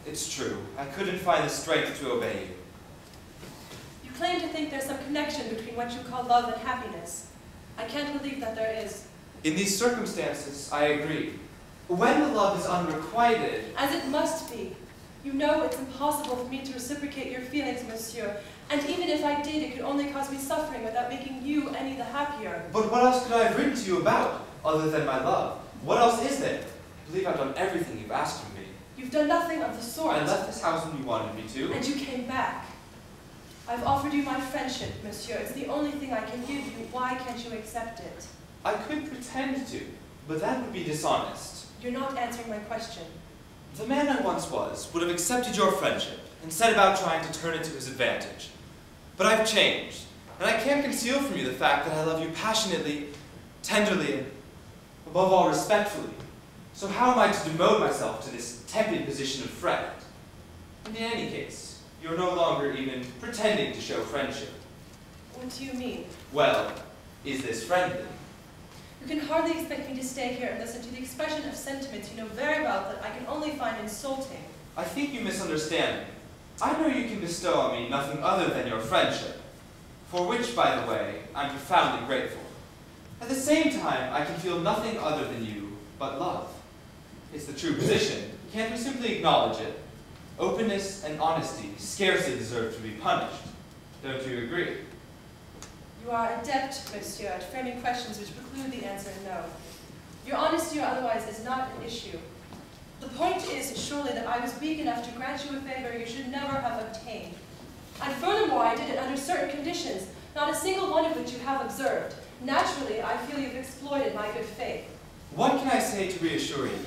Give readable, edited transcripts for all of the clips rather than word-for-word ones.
it's true. I couldn't find the strength to obey you. You claim to think there's some connection between what you call love and happiness. I can't believe that there is. In these circumstances, I agree. When the love is unrequited... As it must be. You know it's impossible for me to reciprocate your feelings, monsieur. And even if I did, it could only cause me suffering without making you any the happier. But what else could I have written to you about, other than my love? What else is there? I believe I've done everything you've asked of me. You've done nothing of the sort. I left this house when you wanted me to. And you came back. I've offered you my friendship, monsieur. It's the only thing I can give you. Why can't you accept it? I could pretend to, but that would be dishonest. You're not answering my question. The man I once was would have accepted your friendship and set about trying to turn it to his advantage. But I've changed, and I can't conceal from you the fact that I love you passionately, tenderly, and above all respectfully. So how am I to demote myself to this tepid position of friend? And in any case, you're no longer even pretending to show friendship. What do you mean? Well, is this friendly? You can hardly expect me to stay here and listen to the expression of sentiments you know very well that I can only find insulting. I think you misunderstand me. I know you can bestow on me nothing other than your friendship, for which, by the way, I'm profoundly grateful. At the same time, I can feel nothing other than you but love. It's the true position. Can't we simply acknowledge it? Openness and honesty scarcely deserve to be punished. Don't you agree? You are adept, monsieur, at framing questions which preclude the answer no. Your honesty or otherwise is not an issue. The point is, surely, that I was weak enough to grant you a favor you should never have obtained. And furthermore, I did it under certain conditions, not a single one of which you have observed. Naturally, I feel you've exploited my good faith. What can I say to reassure you?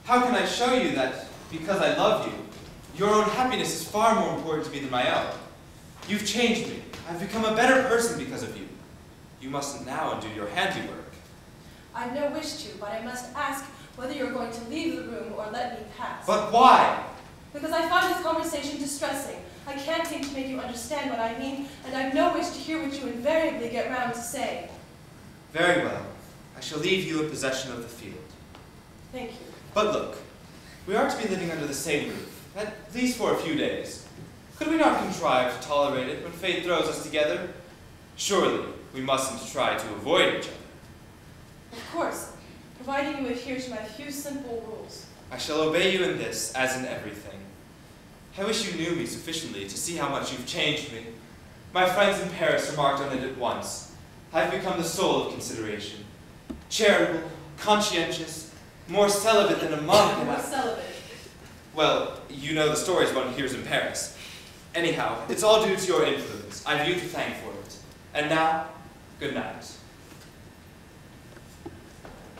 How can I show you that, because I love you, your own happiness is far more important to me than my own? You've changed me. I've become a better person because of you. You mustn't now undo your handiwork. I've no wish to, but I must ask whether you're going to leave the room or let me pass. But why? Because I find this conversation distressing. I can't seem to make you understand what I mean, and I've no wish to hear what you invariably get round to say. Very well. I shall leave you in possession of the field. Thank you. But look, we are to be living under the same roof, at least for a few days. Could we not contrive to tolerate it when fate throws us together? Surely, we mustn't try to avoid each other. Of course, providing you adhere to my few simple rules. I shall obey you in this, as in everything. I wish you knew me sufficiently to see how much you've changed me. My friends in Paris remarked on it at once. I've become the soul of consideration. Charitable, conscientious, more celibate than a monk. More celibate. Well, you know the stories one hears in Paris. Anyhow, it's all due to your influence. I've you to thank for it. And now, good night.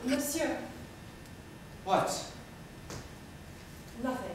Monsieur. What? Nothing.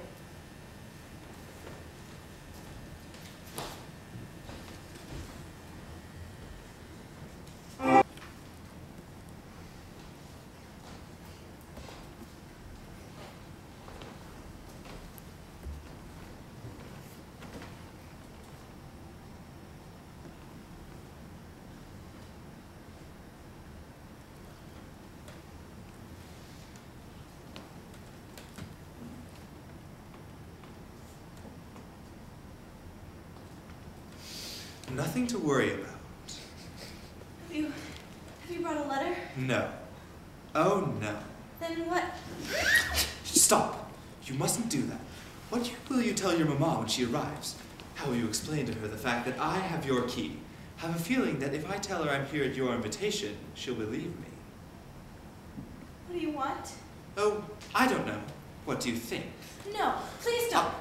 Nothing to worry about. Have you brought a letter? No. Oh, no. Then what? Stop. You mustn't do that. What will you tell your mamma when she arrives? How will you explain to her the fact that I have your key? Have a feeling that if I tell her I'm here at your invitation, she'll believe me. What do you want? Oh, I don't know. What do you think? No, please don't.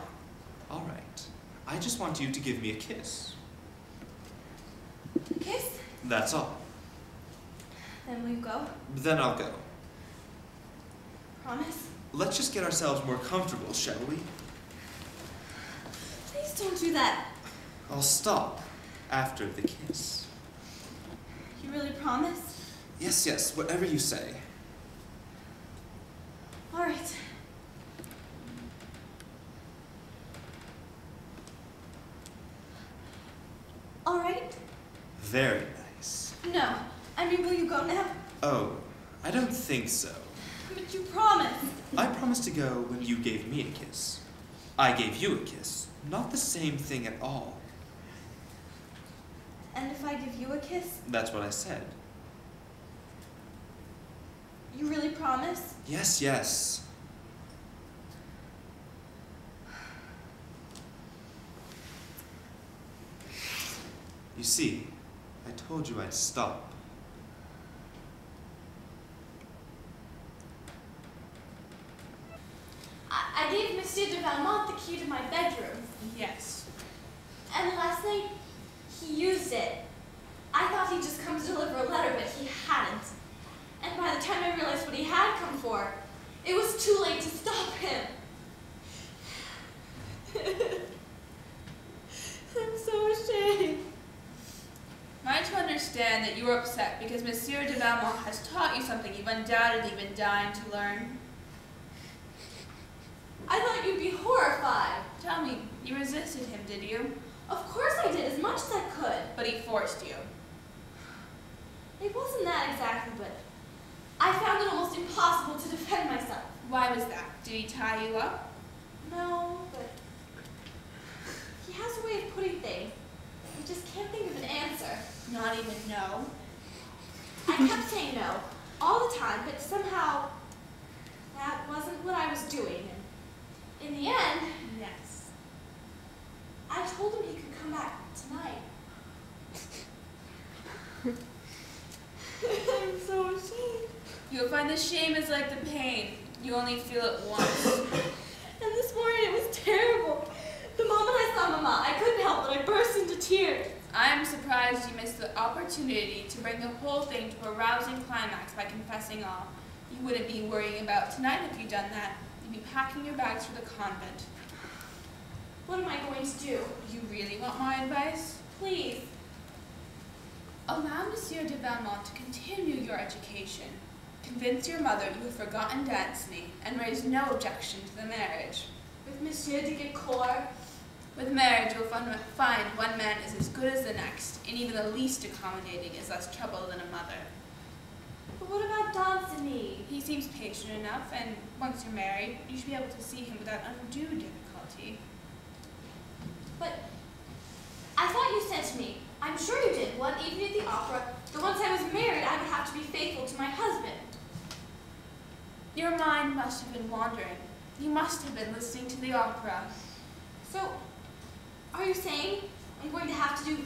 All right. I just want you to give me a kiss. Kiss? That's all. Then will you go? Then I'll go. Promise? Let's just get ourselves more comfortable, shall we? Please don't do that. I'll stop after the kiss. You really promise? Yes, yes, whatever you say. All right. All right? Very nice. No. I mean, will you go now? Oh, I don't think so. But you promised. I promised to go when you gave me a kiss. I gave you a kiss. Not the same thing at all. And if I give you a kiss? That's what I said. You really promise? Yes, yes. You see, I told you I'd stop. I gave Monsieur de Valmont the key to my bedroom. Yes. And last night, he used it. I thought he'd just come to deliver a letter, but he hadn't. And by the time I realized what he had come for, it was too late to stop him. I'm so ashamed. Am I to understand that you are upset because Monsieur de Valmont has taught you something you've undoubtedly been dying to learn? I thought you'd be horrified. Tell me, you resisted him, did you? Of course I did, as much as I could. But he forced you. It wasn't that exactly, but I found it almost impossible to defend myself. Why was that? Did he tie you up? No, but he has a way of putting things. I just can't think of an answer. Not even no? I kept saying no all the time, but somehow that wasn't what I was doing. And in the end, Yes. I told him he could come back tonight. I'm so ashamed. You'll find the shame is like the pain. You only feel it once. And this morning it was terrible. The moment I saw Mama, I couldn't help but I burst into tears. I am surprised you missed the opportunity to bring the whole thing to a rousing climax by confessing all. You wouldn't be worrying about tonight if you'd done that. You'd be packing your bags for the convent. What am I going to do? Do you really want my advice? Please. Allow Monsieur de Valmont to continue your education. Convince your mother you have forgotten Danceny and raise no objection to the marriage. With Monsieur de Gincourt. With marriage, you'll find one man is as good as the next, and even the least accommodating is less trouble than a mother. But what about Danceny? He seems patient enough, and once you're married, you should be able to see him without undue difficulty. But I thought you said to me, I'm sure you did, one evening at the opera, that once I was married, I would have to be faithful to my husband. Your mind must have been wandering. You must have been listening to the opera. So, are you saying I'm going to have to do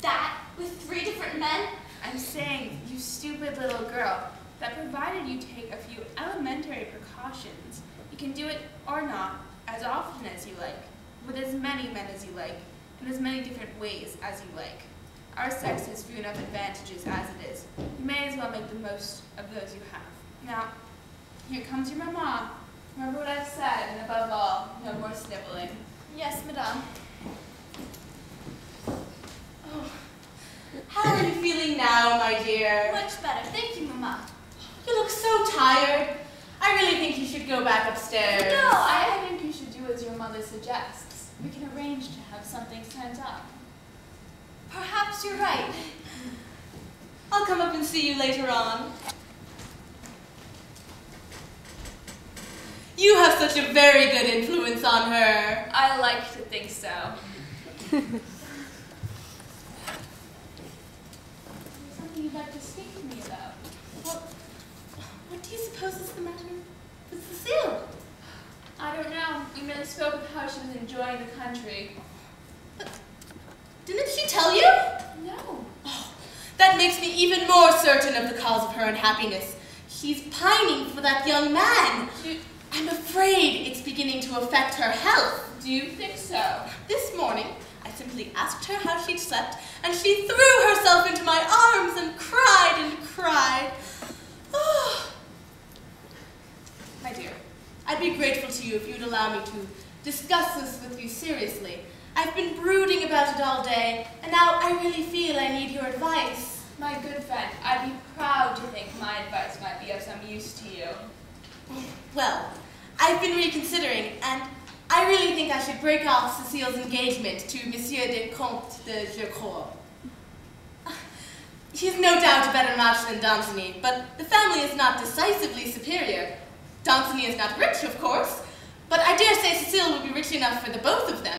that with 3 different men? I'm saying, you stupid little girl, that provided you take a few elementary precautions, you can do it or not, as often as you like, with as many men as you like, in as many different ways as you like. Our sex has few enough advantages as it is. You may as well make the most of those you have. Now, here comes your mamma. Remember what I've said, and above all, no more sniveling. Yes, madame. Oh, how are you feeling now, my dear? Much better. Thank you, Mama. You look so tired. I really think you should go back upstairs. No, I think you should do as your mother suggests. We can arrange to have something sent up. Perhaps you're right. I'll come up and see you later on. You have such a very good influence on her. I like to think so. There's something you'd like to speak to me about. Well, what do you suppose is the matter with Cecile? I don't know. We merely spoke of how she was enjoying the country. But didn't she tell you? No. Oh, that makes me even more certain of the cause of her unhappiness. She's pining for that young man. I'm afraid it's beginning to affect her health. Do you think so? This morning, I simply asked her how she'd slept, and she threw herself into my arms and cried and cried. Oh. My dear, I'd be grateful to you if you'd allow me to discuss this with you seriously. I've been brooding about it all day, and now I really feel I need your advice. my good friend, I'd be proud to think my advice might be of some use to you. Well, I've been reconsidering, and I really think I should break off Cecile's engagement to Monsieur de Comte de Jaucourt. He's no doubt a better match than Danceny, but the family is not decisively superior. Danceny is not rich, of course, But I dare say Cecile would be rich enough for the both of them.